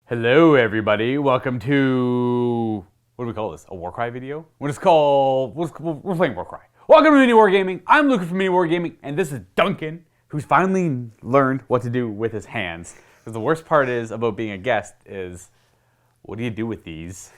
Hello everybody, welcome to, what do we call this, a Warcry video? We're playing Warcry. Welcome to MiniWarGaming, I'm Luka from MiniWarGaming, and this is Duncan, who's finally learned what to do with his hands. Because the worst part is about being a guest is, what do you do with these?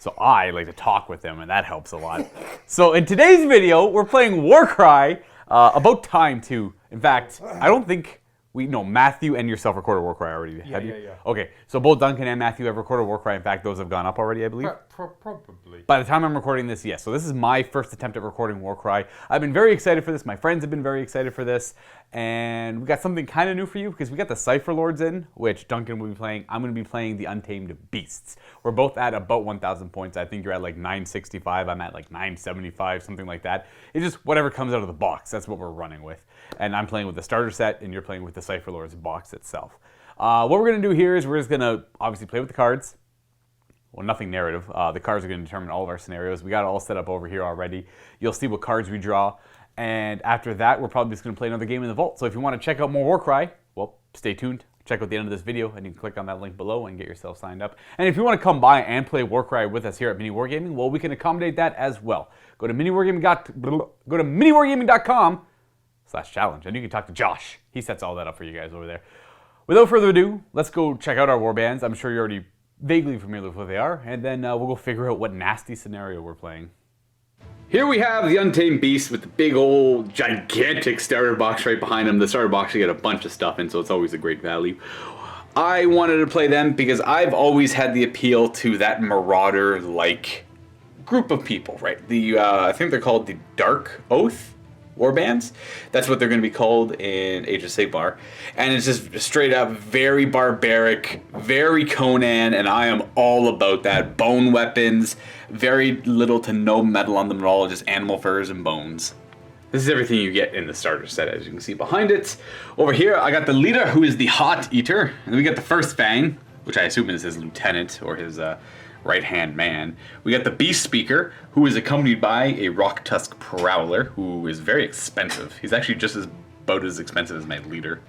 So I like to talk with them, and that helps a lot. So in today's video, we're playing Warcry, about time to, in fact, I don't think, Matthew and yourself recorded Warcry already, have you? Yeah. Okay, so both Duncan and Matthew have recorded Warcry. In fact, those have gone up already, I believe. Probably. By the time I'm recording this, yes. So this is my first attempt at recording Warcry. I've been very excited for this. My friends have been very excited for this. And we got something kind of new for you because we got the Cypher Lords in, which Duncan will be playing. I'm going to be playing the Untamed Beasts. We're both at about 1,000 points. I think you're at like 965. I'm at like 975, something like that. It's just whatever comes out of the box. That's what we're running with. And I'm playing with the starter set, and you're playing with the Cypher Lords box itself. What we're going to do here is we're just going to obviously play with the cards. Well, nothing narrative. The cards are going to determine all of our scenarios. We got it all set up over here already. You'll see what cards we draw. And after that, we're probably just going to play another game in the vault. So if you want to check out more Warcry, well, stay tuned. Check out the end of this video, and you can click on that link below and get yourself signed up. And if you want to come by and play Warcry with us here at MiniWarGaming, well, we can accommodate that as well. Go to MiniWarGaming.com/challenge, and you can talk to Josh. He sets all that up for you guys over there. Without further ado, let's go check out our warbands. I'm sure you're already vaguely familiar with what they are, and then we'll go figure out what nasty scenario we're playing. Here we have the Untamed Beasts with the big old gigantic starter box right behind them. The starter box, you get a bunch of stuff in, so it's always a great value. I wanted to play them because I've always had the appeal to that Marauder-like group of people, right? I think they're called the Dark Oath Warbands. That's what they're going to be called in Age of Sigmar. And it's just straight up very barbaric, very Conan, and I am all about that. Bone weapons, very little to no metal on them at all, just animal furs and bones. This is everything you get in the starter set, as you can see behind it. Over here, I got the leader, who is the Hot Eater. And then we got the First Fang, which I assume is his lieutenant, or his right-hand man. We got the Beast Speaker, who is accompanied by a Rock Tusk Prowler, who is very expensive. He's actually just about as expensive as my leader.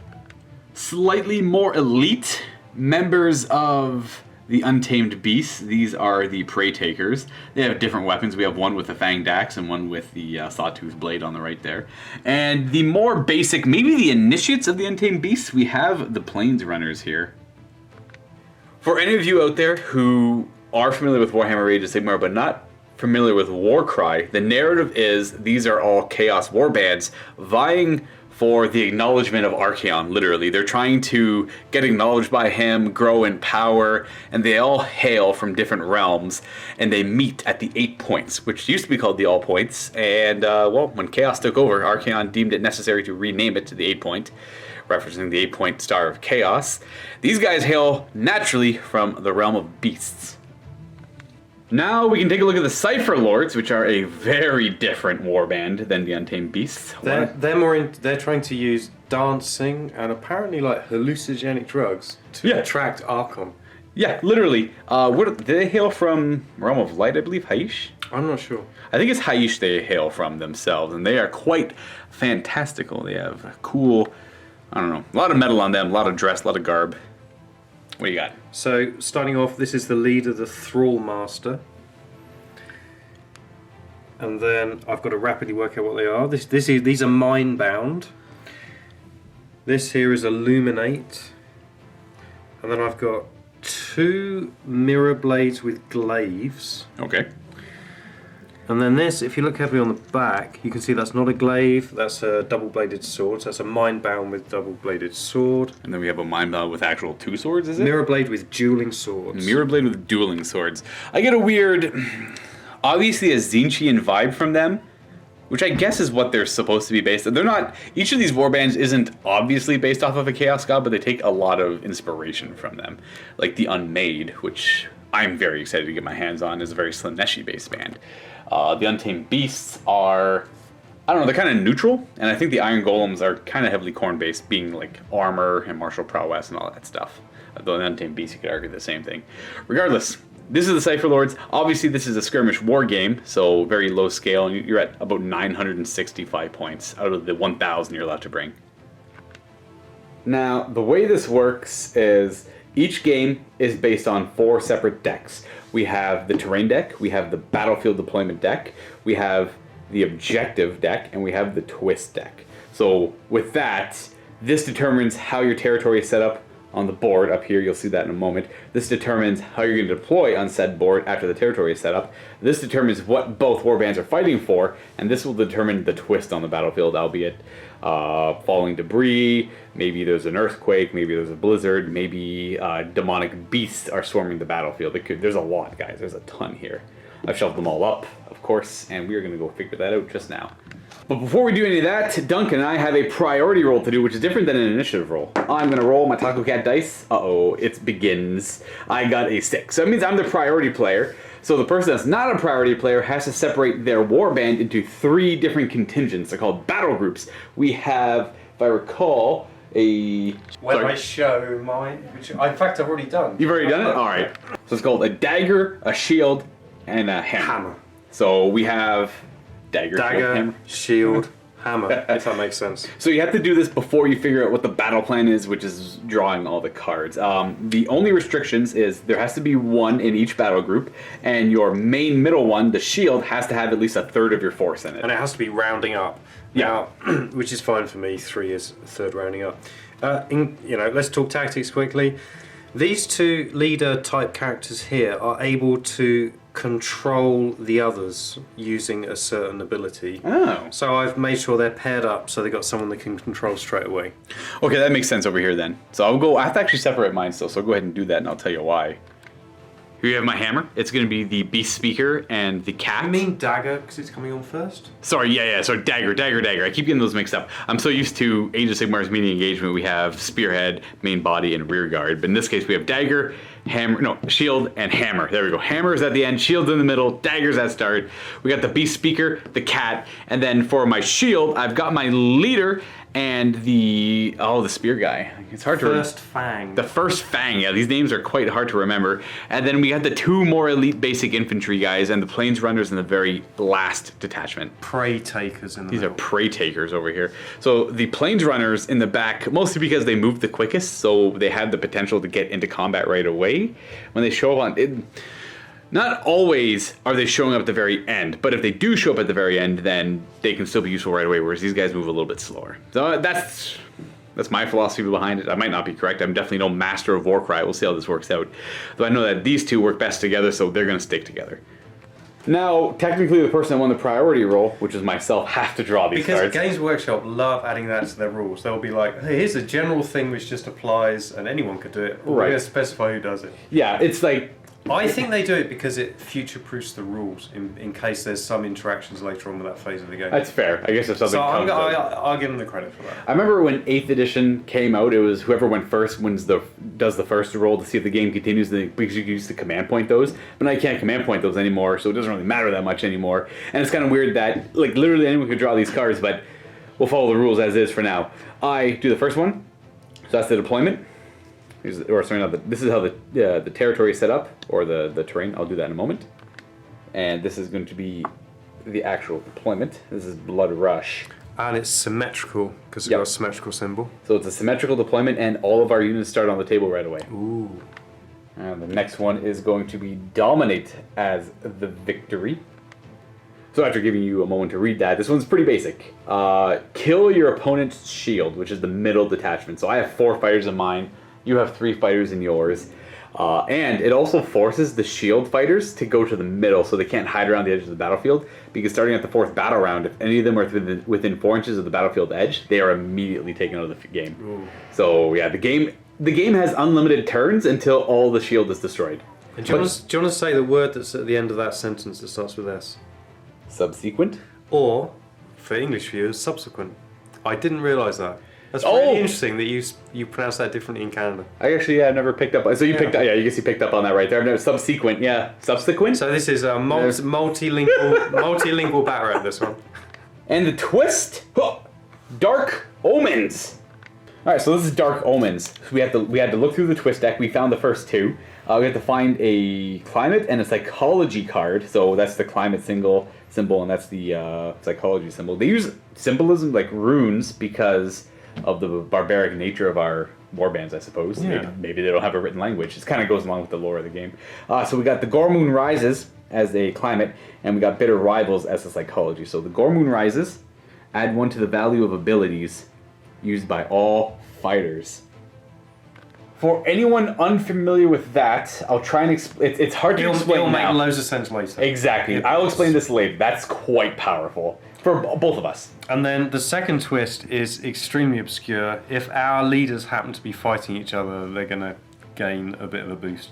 Slightly more elite members of the Untamed Beasts. These are the Prey Takers. They have different weapons. We have one with the Fanged Axe and one with the Sawtooth Blade on the right there. And the more basic, maybe the initiates of the Untamed Beasts, we have the Plains Runners here. For any of you out there who are familiar with Warhammer Age of Sigmar but not familiar with Warcry, the narrative is these are all Chaos Warbands vying for the acknowledgement of Archaon, literally. They're trying to get acknowledged by him, grow in power, and they all hail from different realms, and they meet at the 8 points, which used to be called the All Points, and well, when Chaos took over, Archaon deemed it necessary to rename it to the 8 Point, referencing the 8-point Star of Chaos. These guys hail naturally from the realm of beasts. Now we can take a look at the Cypher Lords, which are a very different warband than the Untamed Beasts. They're trying to use dancing and apparently like hallucinogenic drugs to attract Archon. Yeah, literally. Do they hail from Realm of Light, I believe? Haish? I'm not sure. I think it's Haish they hail from themselves, and they are quite fantastical. They have a cool, I don't know, a lot of metal on them, a lot of dress, a lot of garb. What do you got? So, starting off, this is the leader, the Thrall Master. And then I've got to rapidly work out what they are. These are Mind-bound. This here is Illuminate. And then I've got 2 Mirror Blades with Glaives. Okay. And then this, if you look heavily on the back, you can see that's not a glaive, that's a double-bladed sword. So that's a Mind-bound with double-bladed sword. And then we have a Mind-bound with actual 2 swords, is it? Mirror Blade with dueling swords. Mirror Blade with dueling swords. I get a weird, obviously a Tzeentchian vibe from them, which I guess is what they're supposed to be based on. They're not, each of these warbands isn't obviously based off of a Chaos God, but they take a lot of inspiration from them. Like the Unmade, which I'm very excited to get my hands on, is a very Slaneshi-based band. The Untamed Beasts are, I don't know, they're kind of neutral, and I think the Iron Golems are kind of heavily Khorne-based, being like armor and martial prowess and all that stuff. Though the Untamed Beasts, you could argue the same thing. Regardless, this is the Cypher Lords. Obviously, this is a skirmish war game, so very low scale. And you're at about 965 points out of the 1,000 you're allowed to bring. Now, the way this works is each game is based on 4 separate decks. We have the terrain deck, we have the battlefield deployment deck, we have the objective deck, and we have the twist deck. So with that, this determines how your territory is set up on the board. Up here, you'll see that in a moment. This determines how you're going to deploy on said board after the territory is set up. This determines what both warbands are fighting for, and this will determine the twist on the battlefield, albeit falling debris, maybe there's an earthquake, maybe there's a blizzard, maybe demonic beasts are swarming the battlefield. There's a lot, guys. There's a ton here. I've shoved them all up, of course, and we're going to go figure that out just now. But before we do any of that, Duncan and I have a priority roll to do, which is different than an initiative roll. I'm going to roll my Taco Cat dice. Uh-oh, it begins. I got a 6. So it means I'm the priority player. So the person that's not a priority player has to separate their warband into 3 different contingents. They're called battle groups. We have, if I recall, a... When I show mine, which in fact I've already done. You've already done it? Alright. So it's called a dagger, a shield, and a hammer. So we have... Dagger, shield, hammer, if that makes sense. So you have to do this before you figure out what the battle plan is, which is drawing all the cards. The only restrictions is there has to be 1 in each battle group, and your main middle one, the shield, has to have at least a third of your force in it. And it has to be rounding up. Yeah. Now, which is fine for me, 3 is a third rounding up. Let's talk tactics quickly. These 2 leader type characters here are able to control the others using a certain ability. Oh. So I've made sure they're paired up so they've got someone they can control straight away. Okay, that makes sense over here then. So I have to actually separate mine still, so I'll go ahead and do that and I'll tell you why. Here you have my hammer. It's going to be the beast speaker and the cat. You mean dagger because it's coming on first? Sorry, yeah. So dagger. I keep getting those mixed up. I'm so used to Age of Sigmar's melee engagement. We have spearhead, main body, and rear guard. But in this case, we have dagger, shield, and hammer. There we go. Hammer is at the end, shield's in the middle, dagger's at start. We got the beast speaker, the cat, and then for my shield, I've got my leader and the spear guy. It's hard to remember. First Fang. The First Fang, yeah, these names are quite hard to remember. And then we got the 2 more elite basic infantry guys and the plains runners in the very last detachment. Prey takers in the These middle. are prey takers over here. So the plains runners in the back, mostly because they move the quickest, so they have the potential to get into combat right away. When they show up on it, not always are they showing up at the very end, but if they do show up at the very end, then they can still be useful right away, whereas these guys move a little bit slower. So that's my philosophy behind it. I might not be correct. I'm definitely no master of Warcry. We'll see how this works out. Though I know that these 2 work best together, so they're going to stick together. Now, technically, the person that won the priority roll, which is myself, have to draw these cards. Because Games Workshop love adding that to their rules. They'll be like, hey, here's a general thing which just applies, and anyone could do it. But we're going to specify who does it. Yeah, it's like... I think they do it because it future-proofs the rules in case there's some interactions later on with that phase of the game. That's fair. I guess if something comes up. I'll give them the credit for that. I remember when 8th edition came out, it was whoever went first does the first roll to see if the game continues, because you can use the command point those. But now you can't command point those anymore, so it doesn't really matter that much anymore. And it's kind of weird that literally anyone could draw these cards, but we'll follow the rules as is for now. I do the first one, so that's the deployment. This is how the territory is set up, or the terrain. I'll do that in a moment. And this is going to be the actual deployment. This is Blood Rush. And it's symmetrical, because it's got a symmetrical symbol. So it's a symmetrical deployment, and all of our units start on the table right away. Ooh. And the next one is going to be Dominate as the victory. So after giving you a moment to read that, this one's pretty basic. Kill your opponent's shield, which is the middle detachment. So I have 4 fighters in mine. You have 3 fighters in yours. And it also forces the shield fighters to go to the middle so they can't hide around the edge of the battlefield, because starting at the 4th battle round, if any of them are within 4 inches of the battlefield edge, they are immediately taken out of the game. Ooh. So yeah, the game has unlimited turns until all the shield is destroyed. And do you want to say the word that's at the end of that sentence that starts with S? Subsequent? Or, for English viewers, subsequent. I didn't realise that. That's really interesting that you pronounce that differently in Canada. I actually never picked up. So you picked up, you guess you picked up on that right there. I've never subsequent, subsequent. So this is a multilingual background. This one. And the twist, Dark Omens. All right, so this is Dark Omens. So we had to look through the twist deck. We found the first two. We had to find a climate and a psychology card. So that's the climate symbol, and that's the psychology symbol. They use symbolism like runes because of the barbaric nature of our warbands, I suppose. Yeah. Maybe they don't have a written language. It kind of goes along with the lore of the game. So we got the Gore Moon Rises as a climate, and we got Bitter Rivals as a psychology. So the Gore Moon Rises, add 1 to the value of abilities used by all fighters. For anyone unfamiliar with that, I'll try and explain. It's hard to explain It'll now. make loads of sense later. Exactly. I'll explain this later. That's quite powerful for both of us. And then the second twist is extremely obscure. If our leaders happen to be fighting each other, they're going to gain a bit of a boost.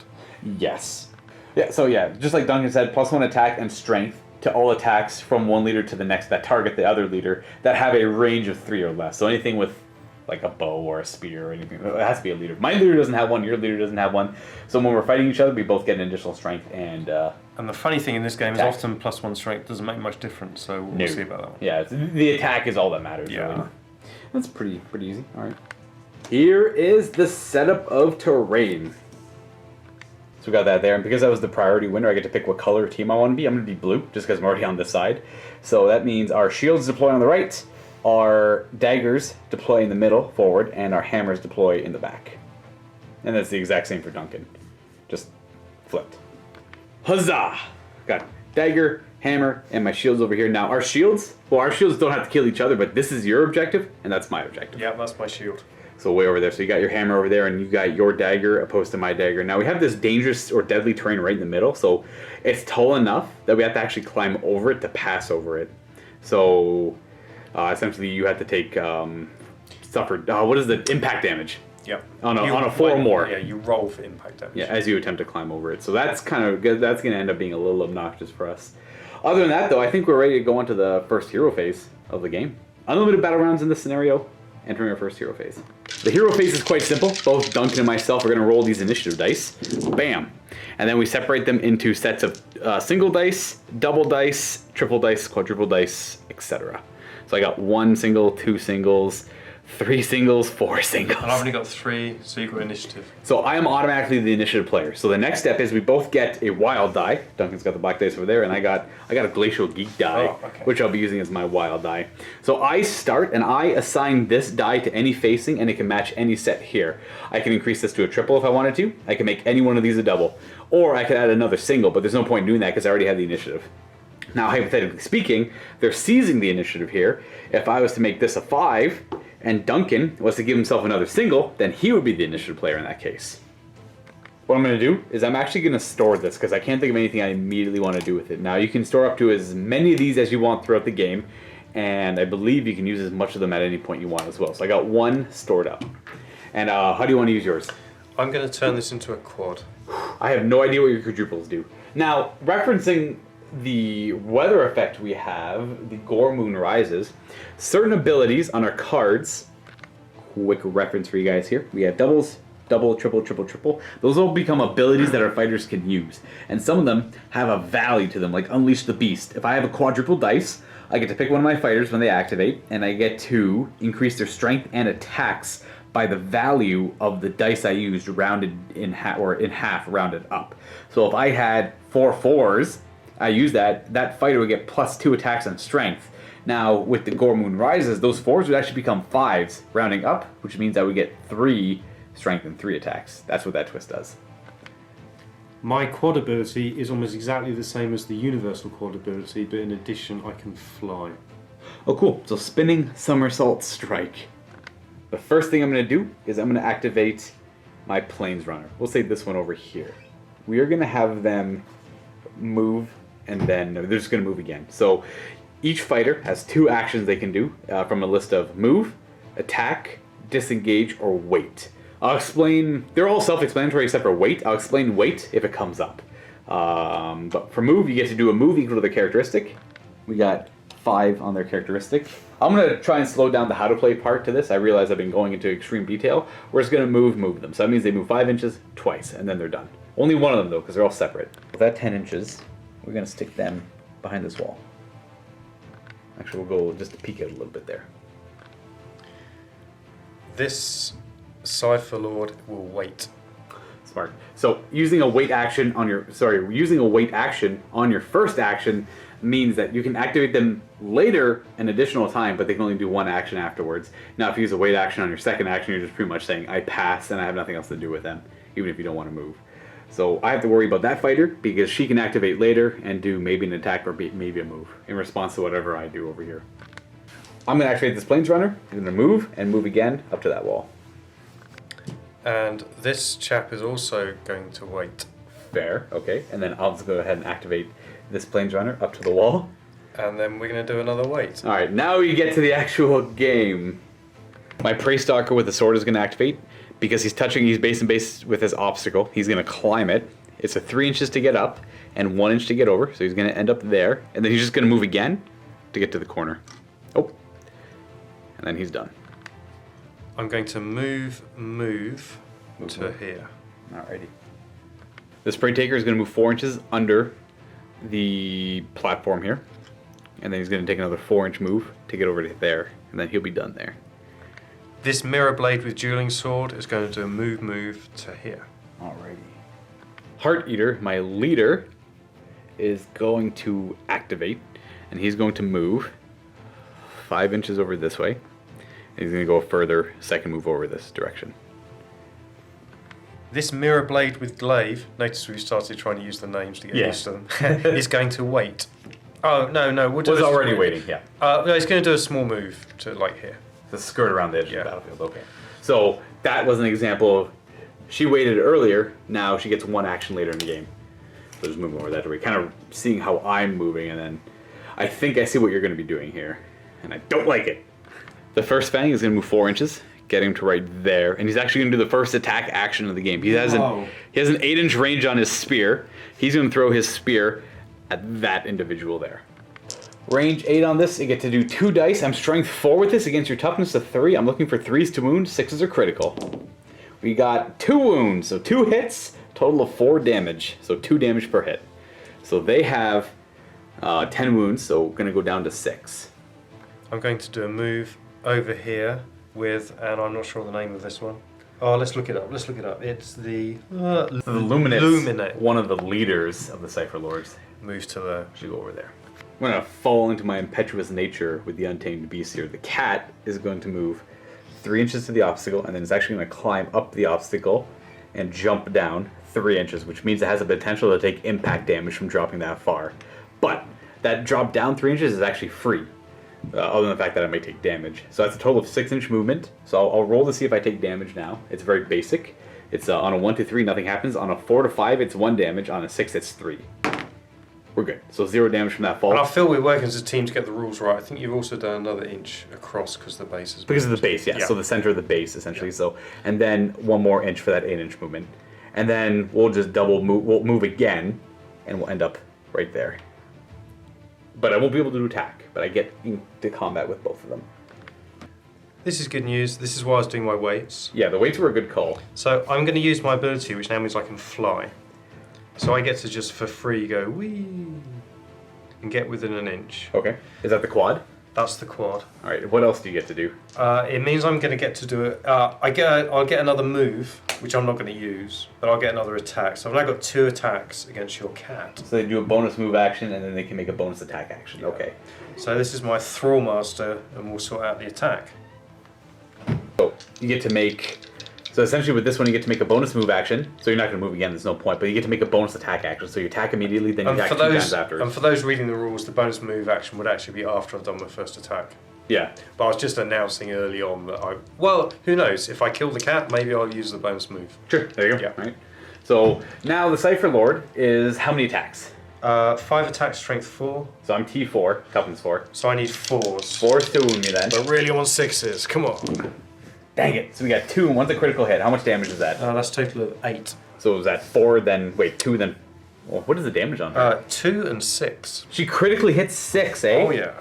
Yes. Yeah. So yeah, just like Duncan said, +1 attack and strength to all attacks from one leader to the next that target the other leader that have a range of 3 or less. So anything with like a bow or a spear or anything, it has to be a leader. My leader doesn't have one. Your leader doesn't have one. So when we're fighting each other, we both get an additional strength and. And the funny thing in this game attack. is often +1 strength doesn't make much difference. So we'll see about that one. Yeah, the attack is all that matters. Yeah. Really. That's pretty easy. All right. Here is the setup of terrain. So we got that there, and because I was the priority winner, I get to pick what color team I want to be. I'm going to be blue, just because I'm already on this side. So that means our shields deploy on the right, our daggers deploy in the middle, forward, and our hammers deploy in the back. And that's the exact same for Duncan. Just flipped. Huzzah! Got dagger, hammer, and my shields over here. Now our shields don't have to kill each other, but this is your objective, and that's my objective. Yeah, that's my shield. So way over there. So you got your hammer over there, and you got your dagger opposed to my dagger. Now we have this dangerous or deadly terrain right in the middle, so it's tall enough that we have to actually climb over it to pass over it. So essentially you have to take what is the impact damage? Yep. On a 4 or more. Yeah, you roll for impact damage. Yeah, as you attempt to climb over it. So that's going to end up being a little obnoxious for us. Other than that, though, I think we're ready to go on to the first hero phase of the game. Unlimited battle rounds in this scenario, entering our first hero phase. The hero phase is quite simple. Both Duncan and myself are going to roll these initiative dice. Bam. And then we separate them into sets of single dice, double dice, triple dice, quadruple dice, etc. So I got 1 single, 2 singles, 3 singles, 4 singles. And I've only got 3, so you got initiative. So I am automatically the initiative player. So the next step is we both get a wild die. Duncan's got the black dice over there, and I got a Glacial Geek die, which I'll be using as my wild die. So I start, and I assign this die to any facing, and it can match any set here. I can increase this to a triple if I wanted to. I can make any one of these a double. Or I could add another single, but there's no point in doing that because I already have the initiative. Now, hypothetically speaking, they're seizing the initiative here. If I was to make this a 5, and Duncan was to give himself another single, then he would be the initiative player in that case. What I'm going to do is I'm actually going to store this because I can't think of anything I immediately want to do with it. Now, you can store up to as many of these as you want throughout the game, and I believe you can use as much of them at any point you want as well. So I got 1 stored up. And how do you want to use yours? I'm going to turn this into a quad. I have no idea what your quadruples do. Now, referencing the weather effect we have, the Gore Moon Rises, certain abilities on our cards, quick reference for you guys here, we have doubles, double, triple, triple, triple. Those all become abilities that our fighters can use. And some of them have a value to them, like Unleash the Beast. If I have a quadruple dice, I get to pick one of my fighters when they activate, and I get to increase their strength and attacks by the value of the dice I used rounded in half rounded up. So if I had 4 4s, I use that fighter would get +2 attacks and strength. Now, with the Gore Moon Rises, those 4s would actually become 5s, rounding up, which means I would get 3 strength and 3 attacks. That's what that twist does. My quad ability is almost exactly the same as the universal quad ability, but in addition, I can fly. Oh, cool. So, Spinning Somersault Strike. The first thing I'm going to do is I'm going to activate my Plains Runner. We'll say this one over here. We are going to have them move, and then they're just going to move again. So each fighter has 2 actions they can do from a list of move, attack, disengage, or wait. I'll explain, they're all self-explanatory except for wait. I'll explain wait if it comes up. But for move, you get to do a move equal to the characteristic. We got 5 on their characteristic. I'm going to try and slow down the how to play part to this. I realize I've been going into extreme detail. We're just going to move them. So that means they move 5 inches twice, and then they're done. Only one of them, though, because they're all separate. With that 10 inches, we're going to stick them behind this wall. Actually, we'll go just to peek out a little bit there. This Cypher Lord will wait. Smart. So using a wait action on your first action means that you can activate them later an additional time, but they can only do one action afterwards. Now, if you use a wait action on your second action, you're just pretty much saying, I pass and I have nothing else to do with them, even if you don't want to move. So I have to worry about that fighter because she can activate later and do maybe an attack or maybe a move in response to whatever I do over here. I'm going to activate this Planesrunner. I'm going to move and move again up to that wall. And this chap is also going to wait. Fair, okay. And then I'll just go ahead and activate this Planesrunner up to the wall. And then we're going to do another wait. Alright, now you get to the actual game. My Prey Stalker with the sword is going to activate because he's base and base with his obstacle. He's going to climb it. It's a 3 inches to get up and 1 inch to get over, so he's going to end up there. And then he's just going to move again to get to the corner. Oh. And then he's done. I'm going to move to here. Alrighty. The Spray Taker is going to move 4 inches under the platform here. And then he's going to take another 4-inch move to get over to there. And then he'll be done there. This Mirror Blade with Dueling Sword is going to do a move to here. Alrighty. Heart Eater, my leader, is going to activate. And he's going to move 5 inches over this way. And he's going to go a further second move over this direction. This Mirror Blade with Glaive, notice we started trying to use the names to get used to them, is going to wait. Oh, no, we'll do was already waiting, yeah. No, he's going to do a small move to, like, here. To skirt around the edge of the battlefield, okay. So, that was an example of, she waited earlier, now she gets one action later in the game. So just moving over that way, kind of seeing how I'm moving, and then I think I see what you're going to be doing here. And I don't like it. The first Fang is going to move 4 inches, getting him to right there, and he's actually going to do the first attack action of the game. He has an 8-inch range on his spear. He's going to throw his spear at that individual there. Range 8 on this, you get to do 2 dice. I'm strength 4 with this against your toughness of 3. I'm looking for 3s to wound, 6s are critical. We got 2 wounds, so 2 hits, total of 4 damage, so 2 damage per hit. So they have 10 wounds, so going to go down to 6. I'm going to do a move over here with, and I'm not sure the name of this one. Oh, let's look it up. It's the Luminate. One of the leaders of the Cypher Lords. Move to the... Should go over there. I'm going to fall into my impetuous nature with the Untamed Beasts here. The cat is going to move 3 inches to the obstacle, and then it's actually going to climb up the obstacle and jump down 3 inches, which means it has a potential to take impact damage from dropping that far. But that drop down 3 inches is actually free. Other than the fact that I might take damage. So that's a total of 6-inch movement. So I'll roll to see if I take damage now. It's very basic. It's on a 1 to 3, nothing happens. On a 4 to 5, it's 1 damage. On a 6, it's 3. We're good. So 0 damage from that fall. And I feel we're working as a team to get the rules right. I think you've also done another inch across because the base is... Because of the base, yeah. So the center of the base, essentially. Yeah. So, and then 1 more inch for that 8-inch movement. And then we'll just double move. We'll move again, and we'll end up right there. But I won't be able to do attack, but I get into combat with both of them. This is good news. This is why I was doing my weights. Yeah, the weights were a good call. So I'm going to use my ability, which now means I can fly. So I get to just for free go wee and get within an inch. Okay. Is that the quad? That's the quad. All right. What else do you get to do? It means I'm going to get to do it. I'll get another move, which I'm not going to use, but I'll get another attack. So I've now got 2 attacks against your cat. So they do a bonus move action, and then they can make a bonus attack action. Yeah. Okay. So this is my Thrallmaster, and we'll sort out the attack. So you get to make. So essentially, with this one, you get to make a bonus move action. So you're not going to move again. There's no point. But you get to make a bonus attack action. So you attack immediately, then you attack 2 times after. And for those reading the rules, the bonus move action would actually be after I've done my first attack. Yeah. But I was just announcing early on that well, who knows? If I kill the cat, maybe I'll use the bonus move. Sure. There you go. Yeah. Right. So now the Cypher Lord is how many attacks? 5 attacks, strength 4. So I'm T4, toughness 4. So I need 4s. 4s to wound me then. But really want 6s. Come on. Dang it. So we got 2 and 1's a critical hit. How much damage is that? That's a total of 8. So was that 4, then, wait, 2, then, well, what is the damage on her? 2 and 6. She critically hits 6, eh? Oh yeah.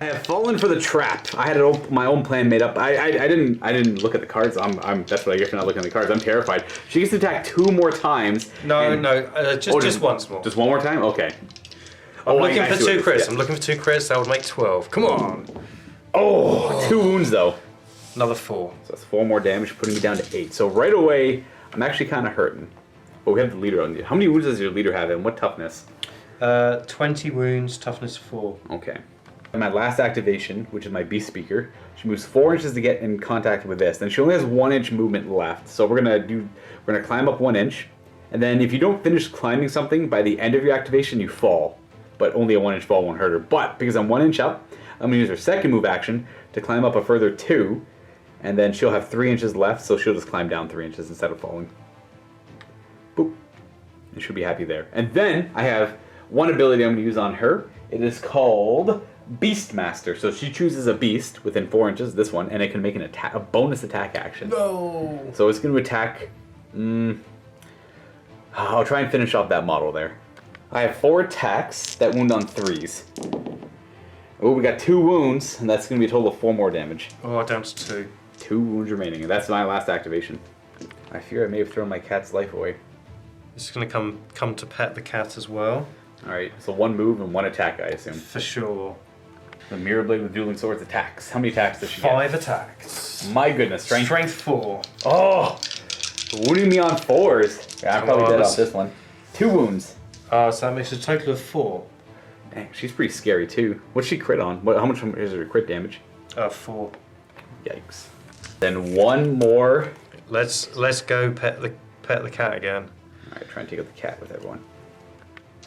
I have fallen for the trap. I had my own plan made up. I didn't look at the cards. That's what I get for not looking at the cards. I'm terrified. She gets to attack 2 more times. Just once more. Just 1 more time? Okay. I'm looking for 2 crits. I'm looking for 2 crits. That would make 12. Come on. Oh, 2 wounds though. Another 4. So that's 4 more damage, putting me down to 8. So right away, I'm actually kind of hurting. But we have the leader on you. How many wounds does your leader have and what toughness? 20 wounds, toughness 4. Okay. And my last activation, which is my Beast Speaker, she moves 4 inches to get in contact with this. And she only has 1 inch movement left. So we're gonna climb up 1 inch. And then if you don't finish climbing something, by the end of your activation, you fall. But only a 1 inch fall won't hurt her. But because I'm 1 inch up, I'm gonna use her second move action to climb up a further 2. And then she'll have 3 inches left, so she'll just climb down 3 inches instead of falling. Boop. And she'll be happy there. And then I have one ability I'm going to use on her. It is called Beastmaster. So she chooses a beast within 4 inches, this one, and it can make a bonus attack action. No! So it's going to attack... I'll try and finish off that model there. I have 4 attacks that wound on 3s. Oh, we got 2 wounds, and that's going to be a total of 4 more damage. Oh, down to 2. 2 wounds remaining, and that's my last activation. I fear I may have thrown my cat's life away. This is going to come to pet the cat as well. Alright, so 1 move and 1 attack, I assume. For sure. The Mirror Blade with Dueling Swords attacks. How many attacks does she get? 5 attacks. My goodness, strength. Strength 4. Oh! Wounding me on 4s. Yeah, I'm probably dead off this one. 2 wounds. So that makes a total of 4. Dang, she's pretty scary too. What's she crit on? How much is her crit damage? 4. Yikes. Then 1 more. Let's go pet the cat again. Alright, try and take out the cat with everyone.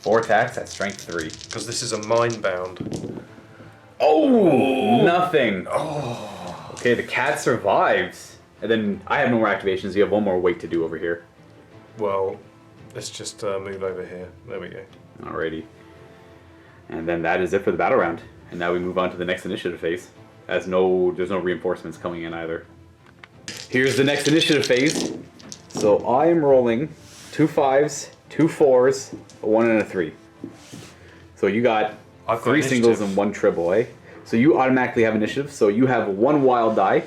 4 attacks, that's strength 3. Because this is a mind bound. Oh! Nothing. Oh. Okay, the cat survives. And then I have no more activations, you have 1 more weight to do over here. Well, let's just move over here. There we go. Alrighty. And then that is it for the battle round. And now we move on to the next initiative phase. There's no reinforcements coming in either. Here's the next initiative phase. So I am rolling 2 5s, 2 4s, a 1 and a 3. So you got 3 singles and 1 triple, eh? So you automatically have initiative. So you have 1 wild die.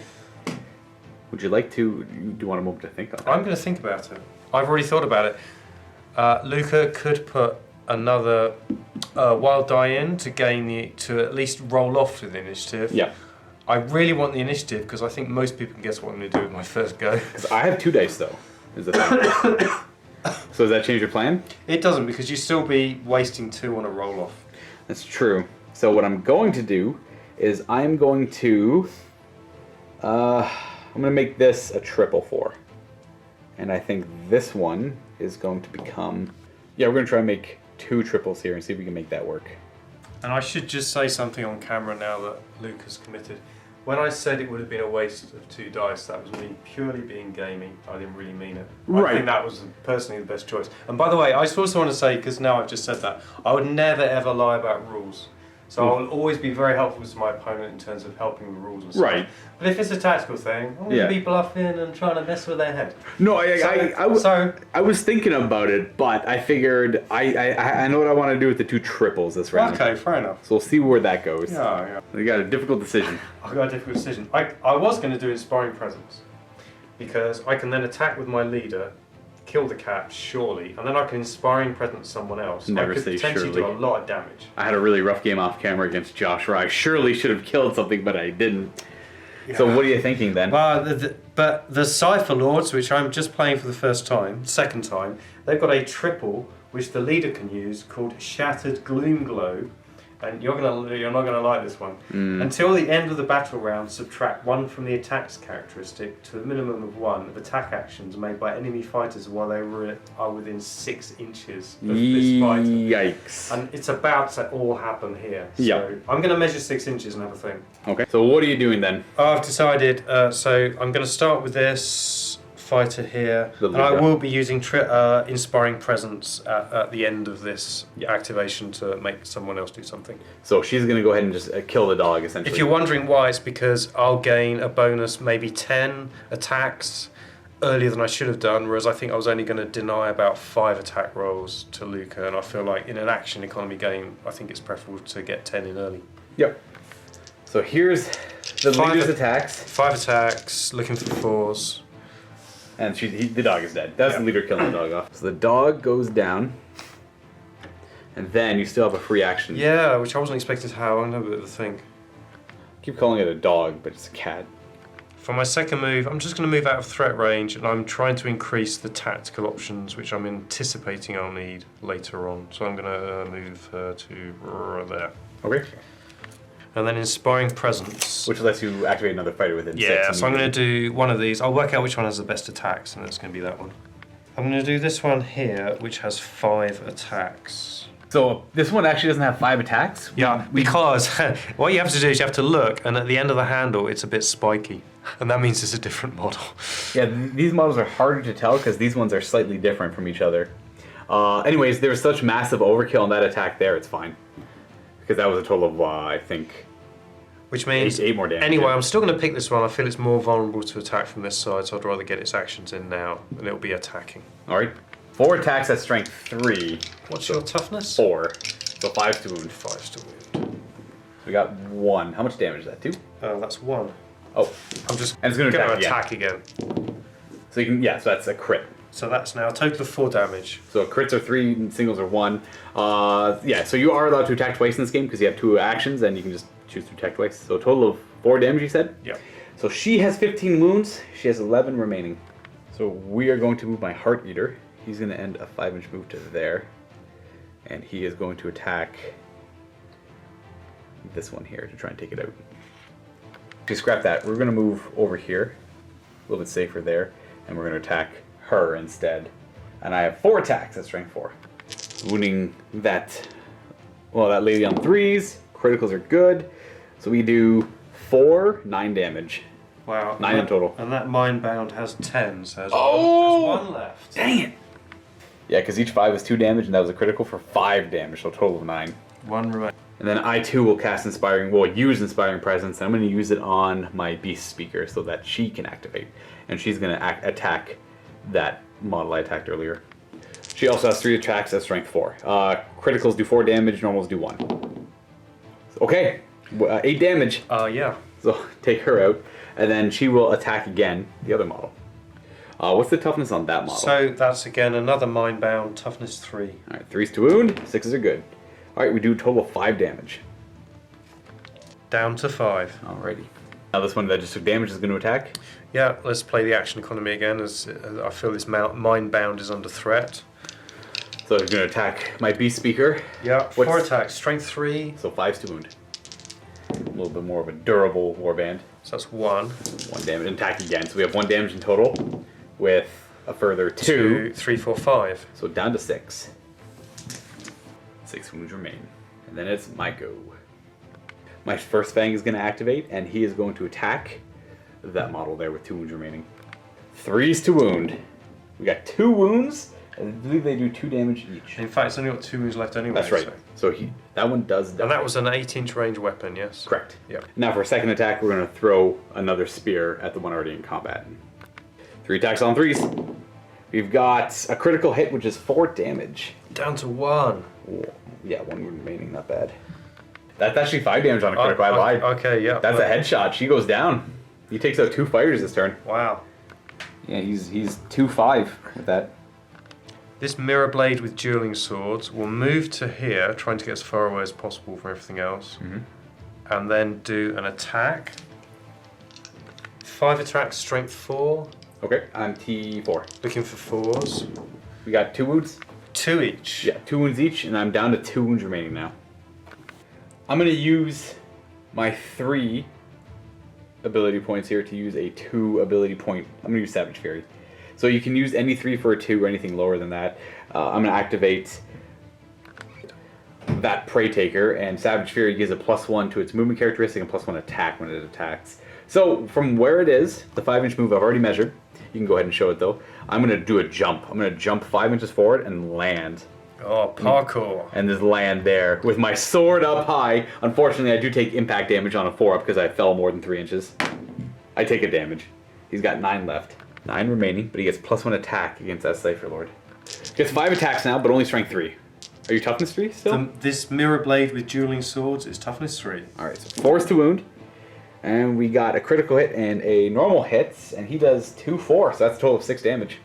Would you like to? Do you want a moment to think on that? I'm going to think about it. I've already thought about it. Luka could put another wild die in to at least roll off with the initiative. Yeah. I really want the initiative because I think most people can guess what I'm going to do with my first go. Because I have 2 dice though. Is the thing. So does that change your plan? It doesn't, because you'd still be wasting 2 on a roll off. That's true. So what I'm going to do is I'm going to make this a triple 4. And I think this one is going to become... Yeah, we're going to try and make 2 triples here and see if we can make that work. And I should just say something on camera now that Luke has committed. When I said it would have been a waste of 2 dice, that was me purely being gaming. I didn't really mean it. Right. I think that was personally the best choice. And by the way, I also want to say, because now I've just said that, I would never ever lie about rules. So I will always be very helpful to my opponent in terms of helping with rules and stuff. Right. But if it's a tactical thing, I'm going to be bluffing and trying to mess with their head. No, I was thinking about it, but I figured I know what I want to do with the 2 triples this round. Okay, fair enough. So we'll see where that goes. Yeah. We got a difficult decision. I've got a difficult decision. I was going to do Inspiring Presence, because I can then attack with my leader, kill the cat, surely, and then I can Inspiring Presence someone else. Never I could say potentially surely. do a lot of damage. I had a really rough game off camera against Josh where I surely should have killed something, but I didn't. Yeah. So what are you thinking then? Well, but the Cypher Lords, which I'm just playing for the second time, they've got a triple which the leader can use called Shattered Gloom Glow. And you're not gonna like this one. Until the end of the battle round, subtract 1 from the attack's characteristic to a minimum of 1 of attack actions made by enemy fighters while they are within 6 inches of this fighter. Yikes! And it's about to all happen here. So Yep. I'm gonna measure 6 inches and have a think. Okay. So what are you doing then? I've decided. So I'm gonna start with this fighter here, and I will be using Inspiring Presence at the end of this activation to make someone else do something. So she's going to go ahead and just kill the dog, essentially. If you're wondering why, it's because I'll gain a bonus, maybe 10 attacks earlier than I should have done, whereas I think I was only going to deny about 5 attack rolls to Luka, and I feel like in an action economy game, I think it's preferable to get 10 in early. Yep. So here's the leader's attacks. 5 attacks, looking for 4s. And the dog is dead. That's the leader killing the dog off. So the dog goes down. And then you still have a free action. Yeah, which I wasn't expecting to have. I know a bit of a thing. Keep calling it a dog, but it's a cat. For my second move, I'm just going to move out of threat range, and I'm trying to increase the tactical options, which I'm anticipating I'll need later on. So I'm going to move her to there. Okay. And then Inspiring Presence. Which lets you activate another fighter within 6. Yeah, so I'm going to do one of these. I'll work out which one has the best attacks, and it's going to be that one. I'm going to do this one here, which has 5 attacks. So this one actually doesn't have 5 attacks? Yeah, because what you have to do is you have to look, and at the end of the handle, it's a bit spiky. And that means it's a different model. Yeah, these models are harder to tell because these ones are slightly different from each other. Anyways, there was such massive overkill on that attack there, it's fine. Because that was a total of, I think... Which means... 8 more damage. Anyway, I'm still going to pick this one. I feel it's more vulnerable to attack from this side, so I'd rather get its actions in now, and it'll be attacking. Alright. 4 attacks at strength 3. What's your toughness? 4. So 5 to wound. 5 to wound. We got 1. How much damage is that? 2? That's 1. Oh. I'm just and it's going to attack again. So you can, yeah, so that's a crit. So that's now a total of 4 damage. So crits are 3 and singles are 1. Yeah, so you are allowed to attack twice in this game because you have 2 actions and you can just choose to attack twice. So a total of 4 damage, you said? Yeah. So she has 15 wounds. She has 11 remaining. So we are going to move my Heart Eater. He's going to end a 5-inch move to there. And he is going to attack this one here to try and take it out. To scrap that, we're going to move over here. A little bit safer there. And we're going to attack her instead. And I have 4 attacks at strength 4. Wounding that, well, that lady on 3s. Criticals are good. So we do 4, 9 damage. Wow. 9 in total. And that Mindbound has 10, so there's, Oh! there's 1 left. Dang it! Yeah, because each 5 is 2 damage, and that was a critical for 5 damage, so a total of 9. 1 remaining. And then I too will cast use Inspiring Presence, and I'm going to use it on my Beast Speaker so that she can activate. And she's going to attack that model I attacked earlier. She also has 3 attacks at strength 4. Criticals do 4 damage, normals do 1. Okay, 8 damage. Yeah. So take her out, and then she will attack again the other model. What's the toughness on that model? So that's again another Mindbound, toughness 3. Alright, 3s to wound, 6s are good. Alright, we do a total of 5 damage. Down to 5. Alrighty. Now this one that just took damage is going to attack. Yeah, let's play the action economy again, as I feel this Mindbound is under threat. So he's going to attack my Beast Speaker. Yeah, 4 attacks, strength 3. So 5s to wound. A little bit more of a durable Warband. So that's 1. 1 damage, and attack again. So we have 1 damage in total, with a further 2. 2, 3, 4, 5. So down to 6. 6 wounds remain. And then it's my go. My first Fang is going to activate, and he is going to attack that model there with 2 wounds remaining. 3s to wound. We got 2 wounds, and I believe they do 2 damage each. In fact, it's only got 2 wounds left anyway. That's right. So that one does die. And that was an 8-inch range weapon, yes? Correct. Yeah. Now for a second attack, we're going to throw another spear at the one already in combat. 3 attacks on 3s. We've got a critical hit, which is 4 damage. Down to 1. Yeah, 1 wound remaining, not bad. That's actually 5 damage on a critical. I lied. Okay, yeah. That's a headshot. She goes down. He takes out 2 fighters this turn. Wow. Yeah, he's 2-5 with that. This Mirror Blade with dueling swords will move to here, trying to get as far away as possible from everything else. And then do an attack. 5 attacks, strength 4. Okay, I'm T4. Looking for 4s. We got 2 wounds? 2 each. Yeah, 2 wounds each, and I'm down to 2 wounds remaining now. I'm going to use my 3 ability points here to use a 2 ability point. I'm going to use Savage Fury. So you can use any 3 for a 2 or anything lower than that. I'm going to activate that Prey Taker, and Savage Fury gives a +1 to its movement characteristic and +1 attack when it attacks. So from where it is, the 5-inch move I've already measured. You can go ahead and show it though. I'm going to do a jump. I'm going to jump 5 inches forward and land. Oh, parkour. And just land there with my sword up high. Unfortunately, I do take impact damage on a 4-up because I fell more than 3 inches. I take a damage. He's got 9 left. 9 remaining, but he gets +1 attack against that Cypher Lord. Gets 5 attacks now, but only strength 3. Are you toughness 3 still? This Mirror Blade with dueling swords is toughness 3. Alright, so 4s to wound. And we got a critical hit and a normal hit, and he does 2-4, so that's a total of 6 damage.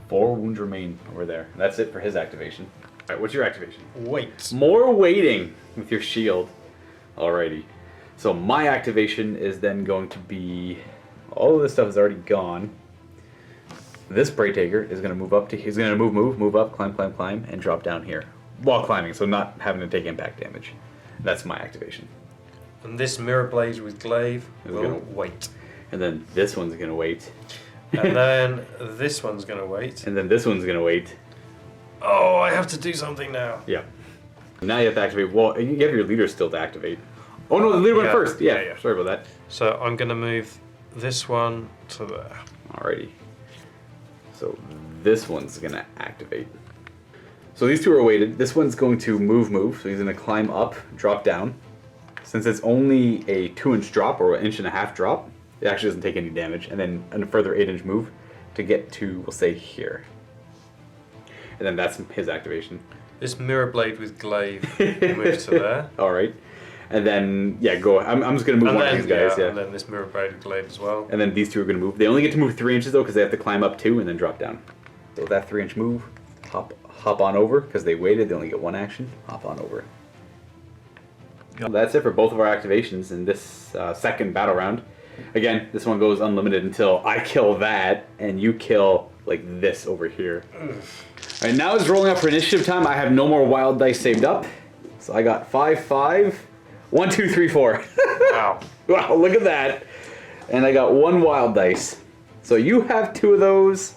4 wounds remain over there. That's it for his activation. Alright, what's your activation? Wait. More waiting with your shield. Alrighty. So my activation is then going to be... all of this stuff is already gone. This Prey Taker is going to move up to, he's going to move up, climb, and drop down here. While climbing, so not having to take impact damage. That's my activation. And this Mirror Blade with Glaive will wait. And then this one's going to wait. And then this one's going to wait. And then this one's going to wait. Oh, I have to do something now. Yeah. Now you have to activate, well, you have your leader still to activate. Oh no, the leader went first. Yeah, sorry about that. So I'm going to move this one to there. Alrighty. So this one's going to activate. So these two are weighted. This one's going to move, so he's going to climb up, drop down. Since it's only a 2-inch drop or an 1.5 inch drop, it actually doesn't take any damage. And then a further 8-inch move to get to, we'll say, here. And then that's his activation. This Mirror Blade with Glaive will move to there. Alright. And then, yeah, go. I'm just going to move one of these guys. Yeah. And then this Mirror Blade with Glaive as well. And then these two are going to move. They only get to move 3 inches, though, because they have to climb up 2 and then drop down. So that 3-inch move, hop on over, because they waited. They only get 1 action. Hop on over. Well, that's it for both of our activations in this second battle round. Again, this one goes unlimited until I kill that, and you kill, like, this over here. Alright, now it's rolling up for initiative time. I have no more wild dice saved up. So I got 5, 5. 1, 2, 3, 4. Wow. Wow, look at that. And I got 1 wild dice. So you have 2 of those.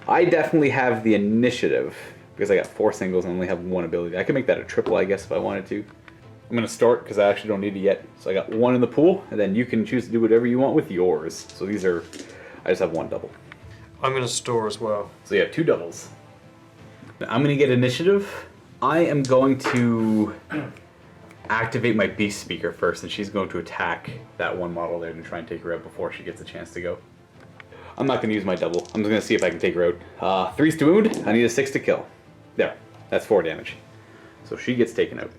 I definitely have the initiative because I got 4 singles and only have 1 ability. I can make that a triple, I guess, if I wanted to. I'm going to start because I actually don't need it yet. So I got 1 in the pool, and then you can choose to do whatever you want with yours. So these are, I just have 1 double. I'm going to store as well. So you have 2 doubles. I'm going to get initiative. I am going to activate my Beast Speaker first, and she's going to attack that 1 model there to try and take her out before she gets a chance to go. I'm not going to use my double. I'm just going to see if I can take her out. 3's to wound. I need a 6 to kill. There. That's 4 damage. So she gets taken out.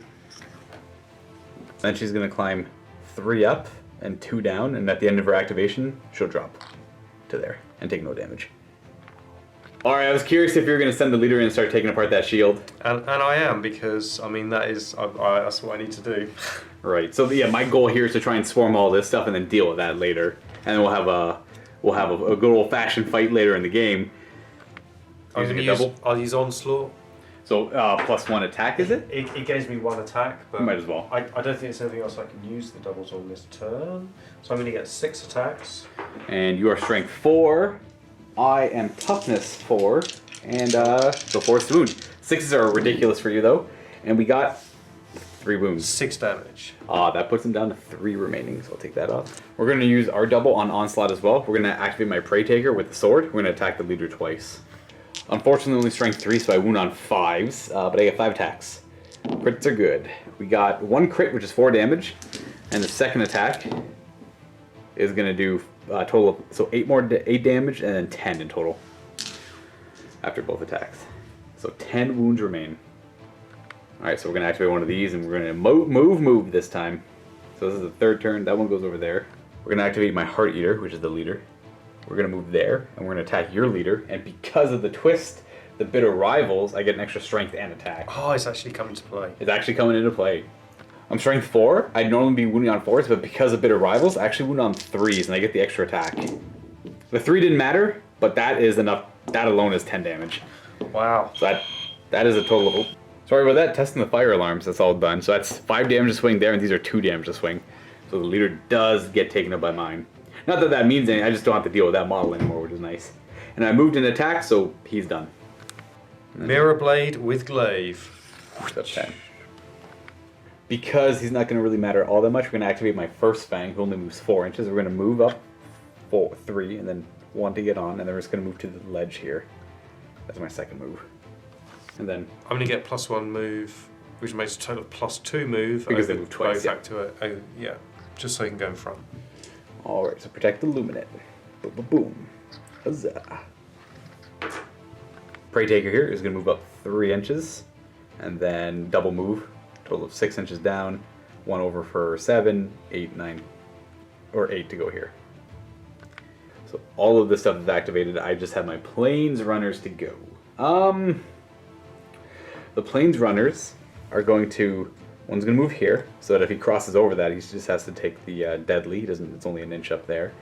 Then she's going to climb 3 up and 2 down, and at the end of her activation, she'll drop to there and take no damage. Alright, I was curious if you were going to send the leader in and start taking apart that shield. And I am, because, I mean, that's what I need to do. Right, so yeah, my goal here is to try and swarm all this stuff and then deal with that later. And then we'll have a good old-fashioned fight later in the game. I'm going to use, I'll use Onslaught. So, +1 attack, is it? It gives me 1 attack, but might as well. I don't think there's anything else I can use the doubles on this turn. So I'm going to get 6 attacks. And you are strength 4. I am toughness 4. And so 4's to wound. 6s are ridiculous for you, though. And we got 3 wounds. 6 damage. That puts him down to 3 remaining, so I'll take that off. We're going to use our double on Onslaught as well. We're going to activate my Prey Taker with the sword. We're going to attack the leader twice. Unfortunately, only strength 3, so I wound on 5s, but I get 5 attacks. Crits are good. We got 1 crit, which is 4 damage, and the second attack is going to do a total of, so 8 damage, and then 10 in total after both attacks. So 10 wounds remain. Alright, so we're going to activate one of these, and we're going to move this time. So this is the 3rd turn. That one goes over there. We're going to activate my Heart Eater, which is the leader. We're going to move there, and we're going to attack your leader. And because of the twist, the Bitter Rivals, I get an extra strength and attack. Oh, it's actually coming to play. It's actually coming into play. I'm strength 4. I'd normally be wounding on 4s, but because of Bitter Rivals, I actually wound on 3s, and I get the extra attack. The 3 didn't matter, but that is enough. That alone is 10 damage. Wow. So that is a total of... Sorry about that. Testing the fire alarms. That's all done. So that's 5 damage to swing there, and these are 2 damage to swing. So the leader does get taken up by mine. Not that that means anything, I just don't have to deal with that model anymore, which is nice. And I moved an attack, so he's done. Mirror Blade with Glaive. That's 10. Because he's not going to really matter all that much, we're going to activate my first Fang, who only moves 4 inches. We're going to move up 3, and then 1 to get on, and then we're just going to move to the ledge here. That's my second move. And then... I'm going to get +1 move, which makes a total of +2 move. Because they move twice, back to it. Oh, yeah, just so you can go in front. Alright, so protect the Luminate. Boom, boom, boom. Huzzah. Prey Taker here is going to move up 3 inches, and then double move, total of 6 inches down, 1 over for 7, 8, 9, or 8 to go here. So all of this stuff is activated. I just have my Plains Runners to go. The Plains Runners are going to... One's going to move here, so that if he crosses over that, he just has to take the deadly. He doesn't. It's only an inch up there.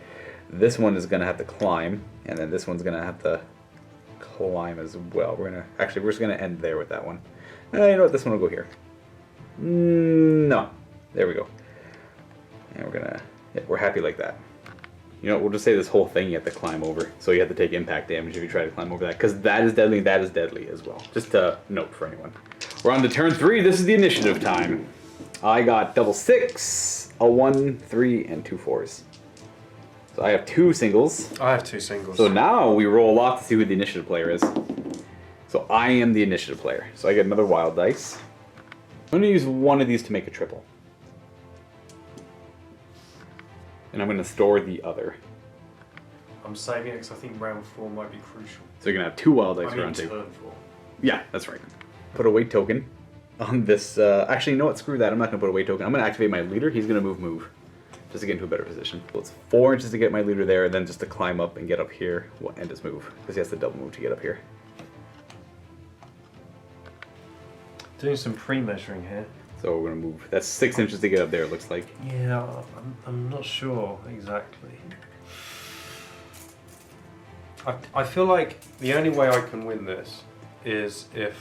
This one is going to have to climb, and then this one's going to have to climb as well. We're just going to end there with that one. You know what? This one will go here. No. There we go. And we're happy like that. You know, we'll just say this whole thing you have to climb over. So you have to take impact damage if you try to climb over that. Because that is deadly and that is deadly as well. Just a note for anyone. We're on to turn 3. This is the initiative time. I got double 6, a 1, 3, and 2 4s. So I have 2 singles. I have 2 singles. So now we roll a lot to see who the initiative player is. So I am the initiative player. So I get another wild dice. I'm going to use one of these to make a triple. And I'm going to store the other. I'm saving it because I think round 4 might be crucial. So you're going to have 2 wild dice for round 2. Turn 4. Yeah, that's right. Put a weight token on this. Actually, you know what? Screw that. I'm not going to put a weight token. I'm going to activate my leader. He's going to move. Just to get into a better position. So it's 4 inches to get my leader there, and then just to climb up and get up here and just move. Because he has to double move to get up here. Doing some pre-measuring here. So we're going to move. That's 6 inches to get up there, it looks like. Yeah, I'm not sure exactly. I feel like the only way I can win this is if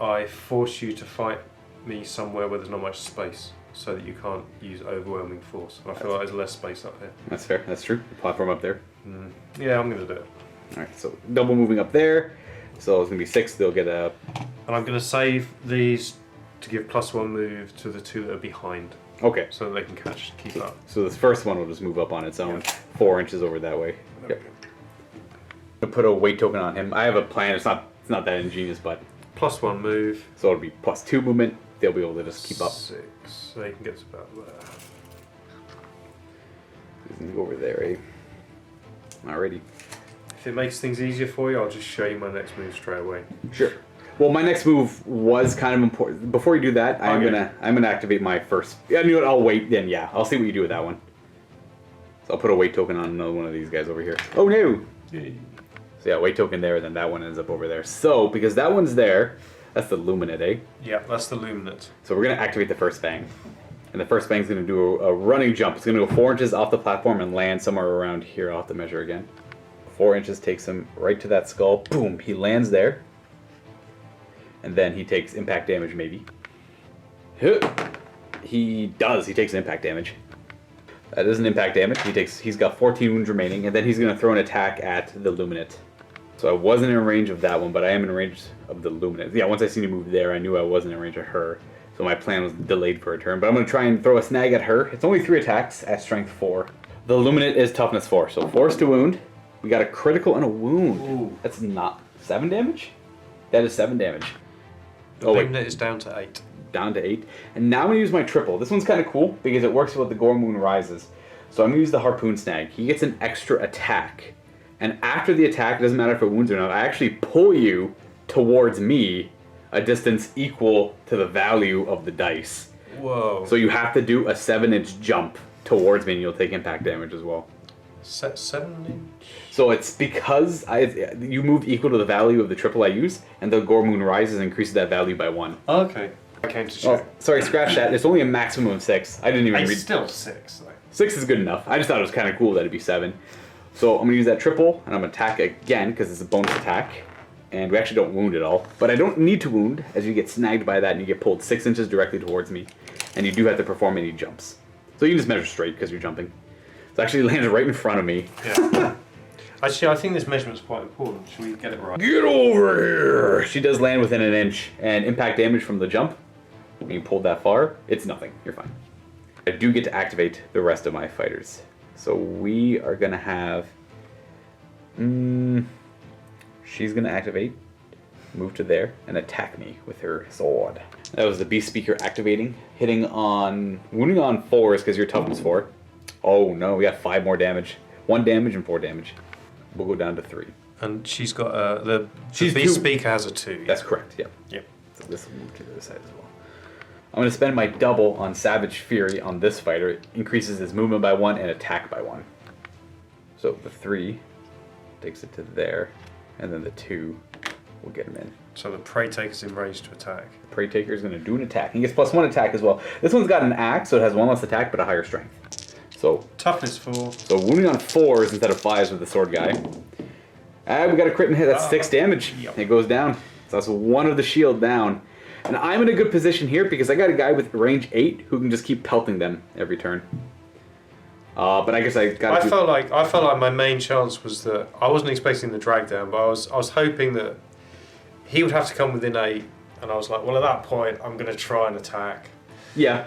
I force you to fight me somewhere where there's not much space, so that you can't use overwhelming force. And I feel like there's less space up here. That's fair. That's true. The platform up there. Yeah, I'm going to do it. Alright, so double moving up there. So it's going to be 6. They'll get a... And I'm going to save these to give +1 move to the 2 that are behind. Okay. So that they can keep up. So this first one will just move up on its own. 4 inches over that way. Yep. I'm going to put a weight token on him. I have a plan. It's not that ingenious, but... +1 move. So it'll be +2 movement. They'll be able to just keep up. 6. So you can get to about there. He's going to go over there, eh? Alrighty. If it makes things easier for you, I'll just show you my next move straight away. Sure. Well, my next move was kind of important. Before you do that, I'm gonna activate my first. Yeah, you know what? I'll wait. Then yeah, I'll see what you do with that one. So I'll put a weight token on another one of these guys over here. Oh no! Yay. So yeah, weight token there, then that one ends up over there. So because that one's there, that's the Luminate, eh? Yeah, that's the Luminate. So we're gonna activate the first bang, and the first bang's gonna do a running jump. It's gonna go 4 inches off the platform and land somewhere around here. I'll have to measure again. 4 inches takes him right to that skull. Boom! He lands there. And then he takes impact damage, maybe. He does. He takes impact damage. That is an impact damage. He's got 14 wounds remaining, and then he's going to throw an attack at the Luminate. So I wasn't in range of that one, but I am in range of the Luminate. Yeah, once I seen you move there, I knew I wasn't in range of her. So my plan was delayed for a turn. But I'm going to try and throw a snag at her. It's only 3 attacks at strength 4. The Luminate is toughness 4, so force to wound. We got a critical and a wound. Ooh. That's not 7 damage? That is 7 damage. The Luminate is down to 8. Down to 8. And now I'm going to use my triple. This one's kind of cool because it works with the Gore Moon Rises. So I'm going to use the Harpoon Snag. He gets an extra attack. And after the attack, it doesn't matter if it wounds or not, I actually pull you towards me a distance equal to the value of the dice. Whoa. So you have to do a 7-inch jump towards me and you'll take impact damage as well. 7 inch? So it's because you move equal to the value of the triple I use, and the Gore Moon Rises increases that value by 1. Okay. I came to check. Oh, sorry, scratch that. It's only a maximum of 6. I didn't even read. It's still 6. Though. 6 is good enough. I just thought it was kind of cool that it'd be 7. So I'm going to use that triple, and I'm going to attack again, because it's a bonus attack. And we actually don't wound at all. But I don't need to wound, as you get snagged by that, and you get pulled 6 inches directly towards me. And you do have to perform any jumps. So you can just measure straight, because you're jumping. So actually lands right in front of me. Yeah. Actually, I think this measurement's quite important. Should we get it right? Get over here! She does land within an inch, and impact damage from the jump, when you pulled that far, it's nothing. You're fine. I do get to activate the rest of my fighters. So we are going to have... she's going to activate, move to there, and attack me with her sword. That was the Beast Speaker activating, wounding on 4s because you're toughness 4. Oh no, we got 5 more damage. 1 damage and 4 damage. We'll go down to 3. And she's got the Beast Speaker has a 2. That's correct, yeah. Yep. So this will move to the other side as well. I'm going to spend my double on Savage Fury on this fighter. It increases his movement by 1 and attack by 1. So the 3 takes it to there, and then the 2 will get him in. So the Prey Taker's in range to attack. The Prey Taker is going to do an attack. He gets +1 attack as well. This one's got an axe, so it has 1 less attack, but a higher strength. So toughness 4. So wounding on 4s instead of 5s with the sword guy. We got a crit and hit. That's 6 damage. Yep. It goes down. So that's 1 of the shield down. And I'm in a good position here because I got a guy with range 8 who can just keep pelting them every turn. But I guess I got. I felt like my main chance was that I wasn't expecting the drag down, but I was hoping that he would have to come within 8, and I was like, well, at that point, I'm going to try and attack. Yeah,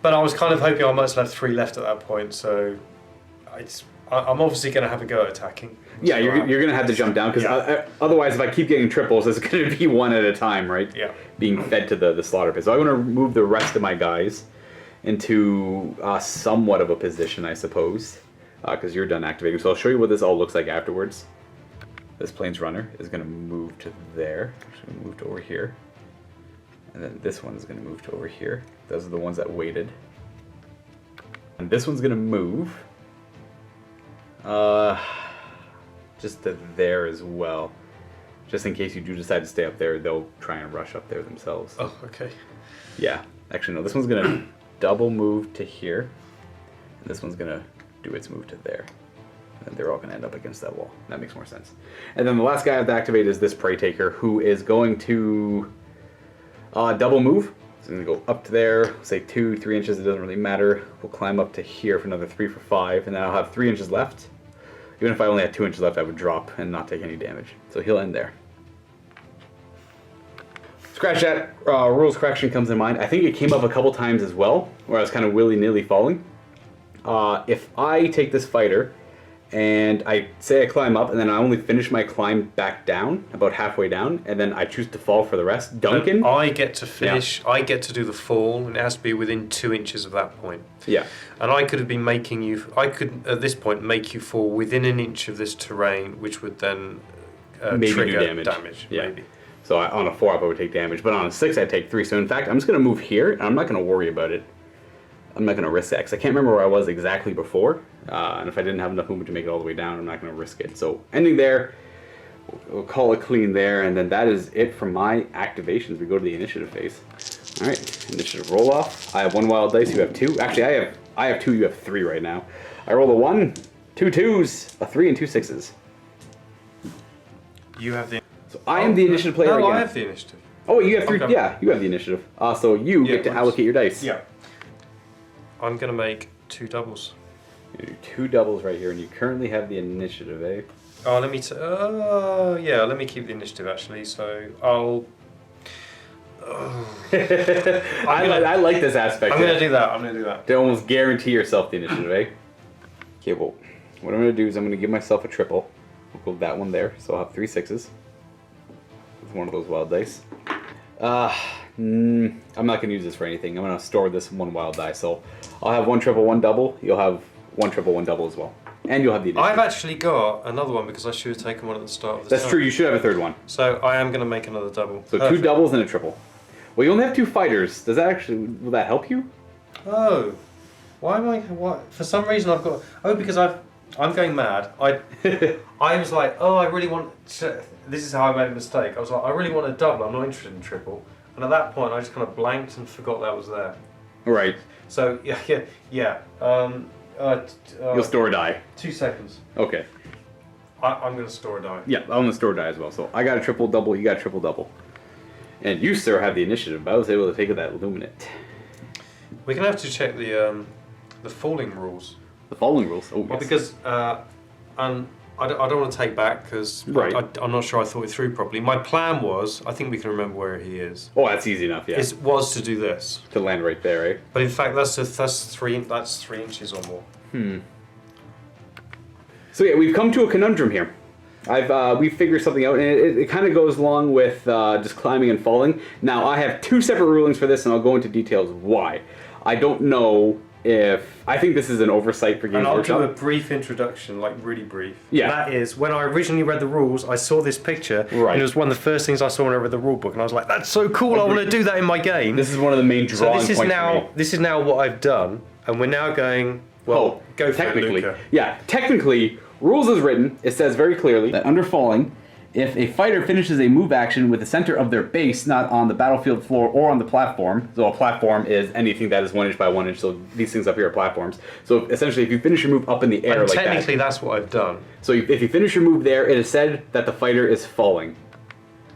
but I was kind of hoping I might still have 3 left at that point, so I'm obviously going to have a go at attacking. Yeah, you're going to have to jump down because otherwise, if I keep getting triples, it's going to be 1 at a time, right? Yeah. Being fed to the slaughter pit. So I want to move the rest of my guys into somewhat of a position, I suppose, because you're done activating. So I'll show you what this all looks like afterwards. This Plains Runner is going to move to there. It's going to move to over here. And then this one is going to move to over here. Those are the ones that waited. And this one's going to move just to there as well. Just in case you do decide to stay up there, they'll try and rush up there themselves. Oh, okay. Yeah. Actually, no, this one's going to double move to here. And this one's going to do its move to there. And they're all going to end up against that wall. That makes more sense. And then the last guy I have to activate is this Prey Taker, who is going to double move. So I'm going to go up to there, say 2, 3 inches, it doesn't really matter. We'll climb up to here for another 3 for 5, and then I'll have 3 inches left. Even if I only had 2 inches left, I would drop and not take any damage. So he'll end there. Scratch that, rules correction comes in mind. I think it came up a couple times as well, where I was kind of willy-nilly falling. If I take this fighter, and I say I climb up, and then I only finish my climb back down, about halfway down, and then I choose to fall for the rest. Duncan? And I get to finish, I get to do the fall, and it has to be within 2 inches of that point. Yeah. And I could have been making you, I could at this point make you fall within an inch of this terrain, which would then maybe trigger do damage. Yeah. Maybe. So on a 4-up I would take damage, but on a 6 I'd take 3. So in fact, I'm just going to move here, and I'm not going to worry about it. I'm not going to risk that, because I can't remember where I was exactly before, and if I didn't have enough movement to make it all the way down, I'm not going to risk it. So ending there, we'll call it clean there, and then that is it for my activations. We go to the initiative phase. All right, initiative roll off. I have 1 wild dice, you have 2. Actually, I have 2, you have 3 right now. I roll a 1, 2 2s, a 3, and 2 6s. You have the... So I am the initiative player again. I have the initiative. Oh, you have 3. Okay. Yeah, you have the initiative. So you get to allocate your dice. Yeah. I'm going to make 2 doubles. You do 2 doubles right here, and you currently have the initiative, eh? Oh, let me... yeah, let me keep the initiative, actually. So I'll... I like this aspect. I'm going to do that. To almost guarantee yourself the initiative, eh? Okay, well, what I'm going to do is I'm going to give myself a triple. We'll go with that one there, so I'll have 3 6s. With one of those wild dice. I'm not going to use this for anything. I'm going to store this 1 wild die, so I'll have 1 triple, 1 double. You'll have 1 triple, 1 double as well. And you'll have the initiative. I've actually got another one because I should have taken one at the start of the That's true, you should have a 3rd one. So I am going to make another double. So Perfect. 2 doubles and a triple. Well, you only have 2 fighters. Does that actually, will that help you? Oh. Why am I, what? For some reason I've got, because I'm going mad. I was like, oh, I really want, this is how I made a mistake. I was like, I really want a double, I'm not interested in triple. And at that point I just kind of blanked and forgot that was there. Right. So, yeah. You'll store a die. 2 seconds. Okay. I'm going to store a die. Yeah, I'm going to store a die as well. So I got a triple double, you got a triple double. And you, sir, have the initiative. I was able to take that Illuminate. We're going to have to check the falling rules. The falling rules? Oh, well, yes. Because I don't want to take back because I'm not sure I thought it through properly. My plan was, I think we can remember where he is. Oh, that's easy enough, yeah. Was to do this. To land right there, eh? But in fact, that's 3 inches or more. So yeah, we've come to a conundrum here. We figured something out, and it kind of goes along with just climbing and falling. Now, I have 2 separate rulings for this, and I'll go into details why. I don't know if... I think this is an oversight for Games Workshop. And I'll do a brief introduction, like really brief. Yeah. That is, when I originally read the rules, I saw this picture, right. And it was one of the first things I saw when I read the rule book, and I was like, that's so cool, I want to do that in my game. This is one of the main drawing points for me. This is now what I've done, and we're now going, well, go for it, technically. Luka. Yeah, technically, rules as written, it says very clearly that under falling, If a fighter finishes a move action with the center of their base not on the battlefield floor or on the platform, so a platform is anything that is 1 inch by 1 inch, so these things up here are platforms. So essentially, if you finish your move up in the air and like technically that's what I've done. So if you finish your move there, it is said that the fighter is falling.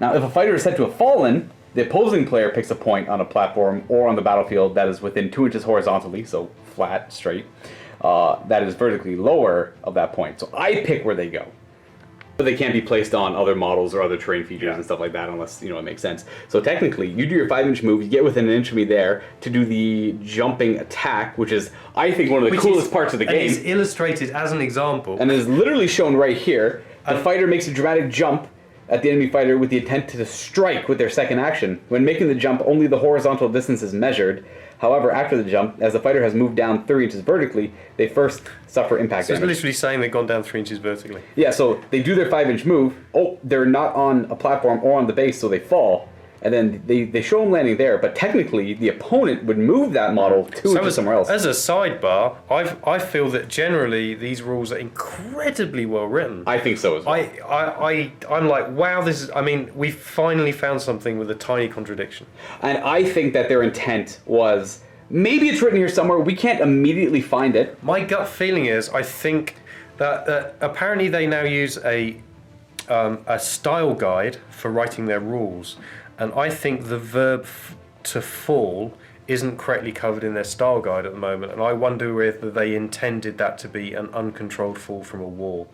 Now, if a fighter is said to have fallen, the opposing player picks a point on a platform or on the battlefield that is within 2 inches horizontally, so flat, straight, that is vertically lower of that point. So I pick where they go. But they can't be placed on other models or other terrain features and stuff like that unless, it makes sense. So technically, you do your 5-inch move, you get within an inch of me there to do the jumping attack, which is, I think, one of the coolest parts of the game. It's illustrated as an example. And is literally shown right here. The fighter makes a dramatic jump at the enemy fighter with the intent to strike with their second action. When making the jump, only the horizontal distance is measured. However, after the jump, as the fighter has moved down 3 inches vertically, they first suffer impact So damage. it's literally saying they've gone down 3 inches vertically. Yeah, so they do their 5-inch move. Oh, they're not on a platform or on the base, so they fall. And then they show them landing there, but technically the opponent would move that model 2 inches somewhere else. As a sidebar, I feel that generally these rules are incredibly well written. I think so as well. I'm like, wow, we finally found something with a tiny contradiction. And I think that their intent was, maybe it's written here somewhere, we can't immediately find it. My gut feeling is, I think that apparently they now use a style guide for writing their rules. And I think the verb to fall isn't correctly covered in their style guide at the moment. And I wonder whether they intended that to be an uncontrolled fall from a wall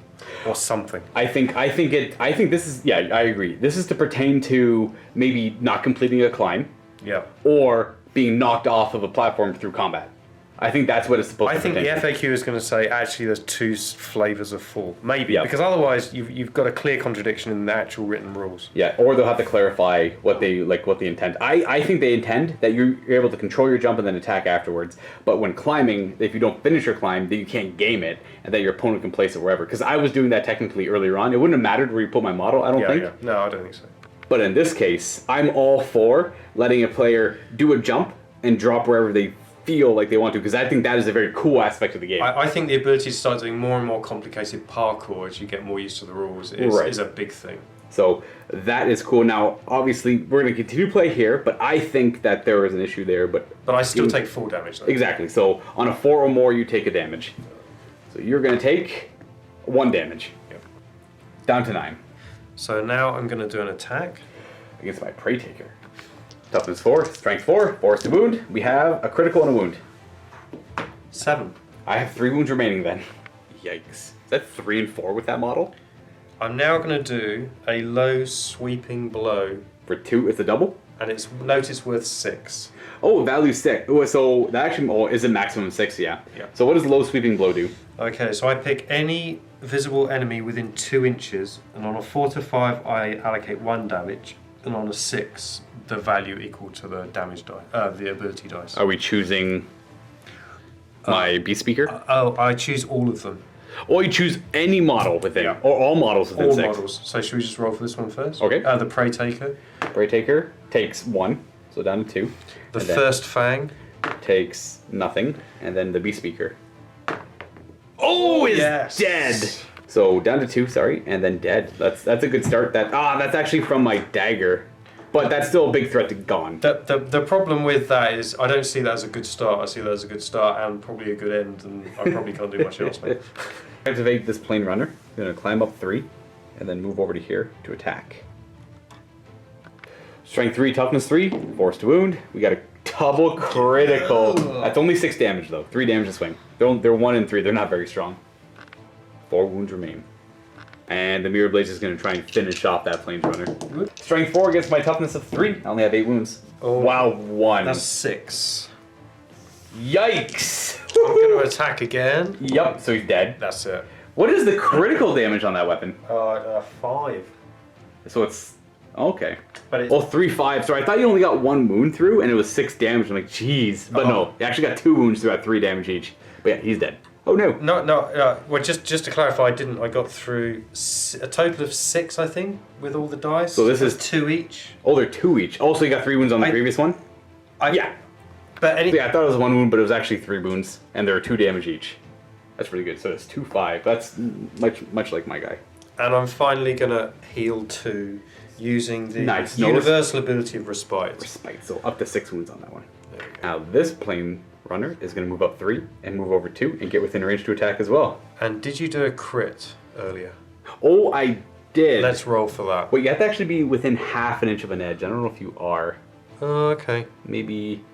or something. I think this is, yeah, I agree. This is to pertain to maybe not completing a climb. Yeah. Or being knocked off of a platform through combat. I think that's what it's supposed to I think the FAQ is going to say, actually, there's two flavors of fall. Maybe, because otherwise you've got a clear contradiction in the actual written rules. Yeah, or they'll have to clarify what they intend. I think they intend that you're able to control your jump and then attack afterwards. But when climbing, if you don't finish your climb, then you can't game it, and that your opponent can place it wherever. Because I was doing that technically earlier on. It wouldn't have mattered where you put my model, I don't think. Yeah. No, I don't think so. But in this case, I'm all for letting a player do a jump and drop wherever they feel like they want to, because I think that is a very cool aspect of the game. I think the ability to start doing more and more complicated parkour as you get more used to the rules is a big thing. So that is cool. Now, obviously, we're going to continue to play here, but I think that there is an issue there. But I still take full damage, though. Exactly. So on a 4 or more, you take a damage. So you're going to take 1 damage. Yep. Down to 9. So now I'm going to do an attack. Against my Prey Taker. Toughness 4, Strength 4, Force to Wound. We have a critical and a wound. 7. I have 3 wounds remaining then. Yikes. Is that 3 and 4 with that model? I'm now going to do a low sweeping blow. For 2, it's a double? And it's notice worth 6. Oh, value 6. Oh, so that actually is a maximum 6, yeah. So what does low sweeping blow do? Okay, so I pick any visible enemy within 2 inches, and on a 4 to 5 I allocate 1 damage, and on a 6 the value equal to the damage die, the ability dice. Are we choosing my Beast Speaker? I choose all of them. Or you choose any model within, or all models within all 6. Models. So should we just roll for this one first? Okay. The Prey Taker. Prey Taker takes 1, so down to 2. The First Fang takes nothing, and then the Beast Speaker. Oh, is dead! So down to 2, sorry, and then dead. That's a good start. That's actually from my dagger. But that's still a big threat to gone. The problem with that is I don't see that as a good start. I see that as a good start and probably a good end, and I probably can't do much else, mate. Activate this plane runner. I'm going to climb up 3, and then move over to here to attack. Strength 3, Toughness 3, Force to Wound. We got a double critical. That's only 6 damage though. 3 damage to swing. They're 1 and 3. They're not very strong. 4 wounds remain. And the Mirror Blaze is going to try and finish off that Plains Runner. Strength 4 against my Toughness of 3. I only have 8 wounds. Oh, wow, 1. That's 6. Yikes! I'm going to attack again. Yep, so he's dead. That's it. What is the critical damage on that weapon? 5. So it's... Okay. But it's... Well, 3, 5. So I thought you only got 1 wound through, and it was 6 damage. I'm like, jeez. But no, you actually got 2 wounds through at 3 damage each. But yeah, he's dead. Oh no. No. Well, just to clarify, I got through a total of 6, I think, with all the dice. So this is 2 each. Oh, they're 2 each. Also, you got 3 wounds on the previous one. Yeah. But yeah, I thought it was 1 wound, but it was actually 3 wounds, and there are 2 damage each. That's pretty good. So it's 2, 5. That's much like my guy. and I'm finally going to heal 2 using the Nice. universal ability of Respite. Respite, so up to 6 wounds on that one. Now this plane runner is going to move up 3 and move over 2 and get within range to attack as well. And did you do a crit earlier? Oh, I did. Let's roll for that. Well, you have to actually be within half an inch of an edge. I don't know if you are. Oh, okay. Maybe...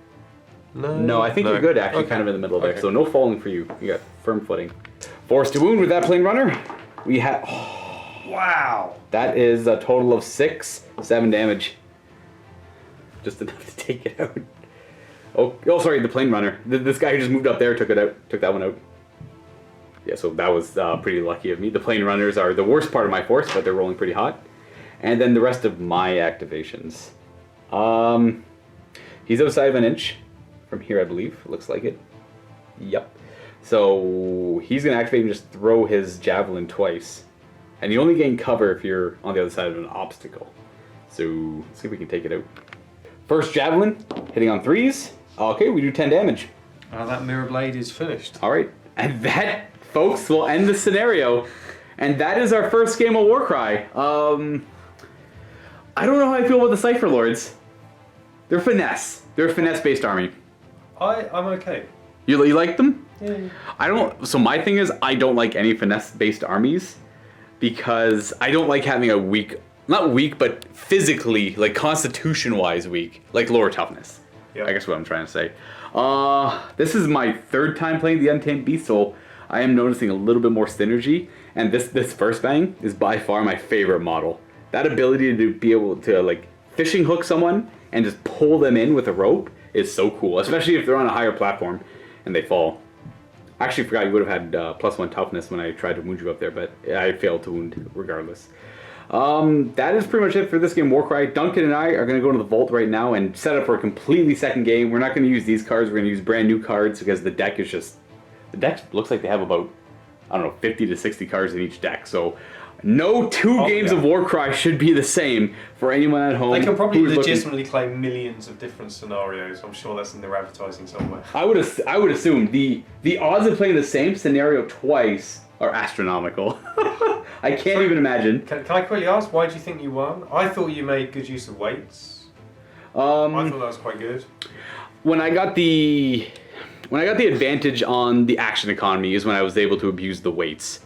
No. No, I think you're good, actually, kind of in the middle there. So no falling for you. You got firm footing. Force to wound with that plane runner. We have... Oh, wow. that is a total of 7 damage. Just enough to take it out. Oh, sorry, the plane runner. This guy who just moved up there took that one out. Yeah, so that was pretty lucky of me. The plane runners are the worst part of my force, but they're rolling pretty hot. And then the rest of my activations. He's outside of an inch from here, I believe. Looks like it. Yep. So he's going to activate and just throw his javelin twice. And you only gain cover if you're on the other side of an obstacle. So let's see if we can take it out. First javelin, hitting on 3s. Okay, we do 10 damage. That mirror blade is finished. All right. And that, folks, will end the scenario. And that is our first game of Warcry. I don't know how I feel about the Cypher Lords. They're finesse. They're a finesse-based army. I'm okay. You like them? Yeah. So my thing is, I don't like any finesse-based armies because I don't like having a weak, not weak, but physically, like constitution-wise weak, like lower toughness. Yep. I guess what I'm trying to say. This is my 3rd time playing the Untamed Beasts, so I am noticing a little bit more synergy. And this first bang is by far my favorite model. That ability to be able to like fishing hook someone and just pull them in with a rope is so cool, especially if they're on a higher platform and they fall. I actually forgot you would have had +1 toughness when I tried to wound you up there, but I failed to wound regardless. That is pretty much it for this game, Warcry. Duncan and I are going to go into the vault right now and set up for a completely second game. We're not going to use these cards. We're going to use brand new cards because the deck is just... The deck looks like they have about, I don't know, 50 to 60 cards in each deck. So no two games of Warcry should be the same for anyone at home. They can probably legitimately claim millions of different scenarios. I'm sure that's in their advertising somewhere. I would assume the odds of playing the same scenario twice are astronomical. I can't even imagine. Can I quickly ask, why do you think you won? I thought you made good use of weights. I thought that was quite good. When I got the advantage on the action economy is when I was able to abuse the weights.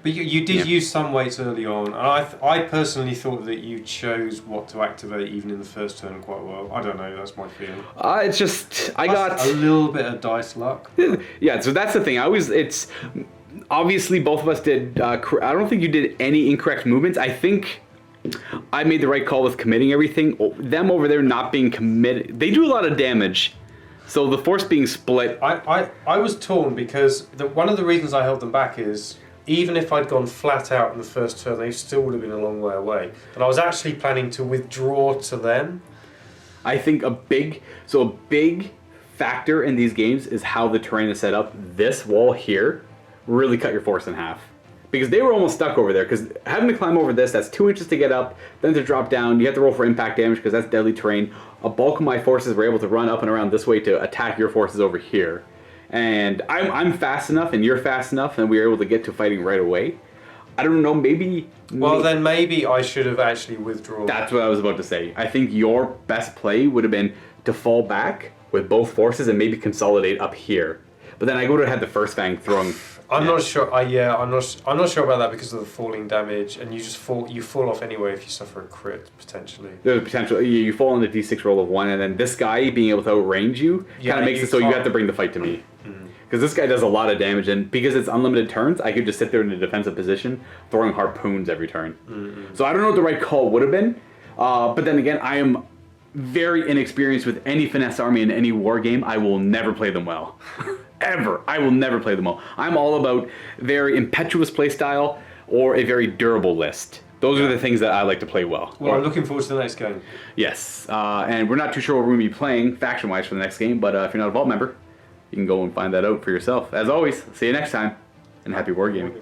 But you did use some weights early on, and I personally thought that you chose what to activate even in the first turn quite well. I don't know, that's my feeling. It's just I got a little bit of dice luck. Yeah, so that's the thing. It's obviously both of us did. I don't think you did any incorrect movements. I think I made the right call with committing everything. Them over there not being committed, they do a lot of damage. So the force being split. I was torn because one of the reasons I held them back is even if I'd gone flat out in the first turn, they still would have been a long way away. And I was actually planning to withdraw to them. I think a big factor in these games is how the terrain is set up. This wall here really cut your force in half. Because they were almost stuck over there, because having to climb over this, that's 2 inches to get up, then to drop down, you have to roll for impact damage because that's deadly terrain. A bulk of my forces were able to run up and around this way to attack your forces over here. And I'm fast enough and you're fast enough and we were able to get to fighting right away. I don't know, maybe... Well, then maybe I should have actually withdrawn. That's what I was about to say. I think your best play would have been to fall back with both forces and maybe consolidate up here. But then I would have had the first fang throwing... I'm not sure. I'm not sure about that because of the falling damage, and you fall off anyway if you suffer a crit potentially. There's potential. You fall on the d6 roll of 1, and then this guy being able to outrange you kind of makes it so you have to bring the fight to me. Because this guy does a lot of damage, and because it's unlimited turns, I could just sit there in a defensive position, throwing harpoons every turn. So I don't know what the right call would have been, but then again, I am very inexperienced with any finesse army in any war game. I will never play them well. Ever. I will never play them well. I'm all about very impetuous playstyle or a very durable list. Those are the things that I like to play well. Well, I'm looking forward to the next game. Yes, and we're not too sure what we're going to be playing faction-wise for the next game, but if you're not a Vault member, you can go and find that out for yourself. As always, see you next time, and happy wargaming.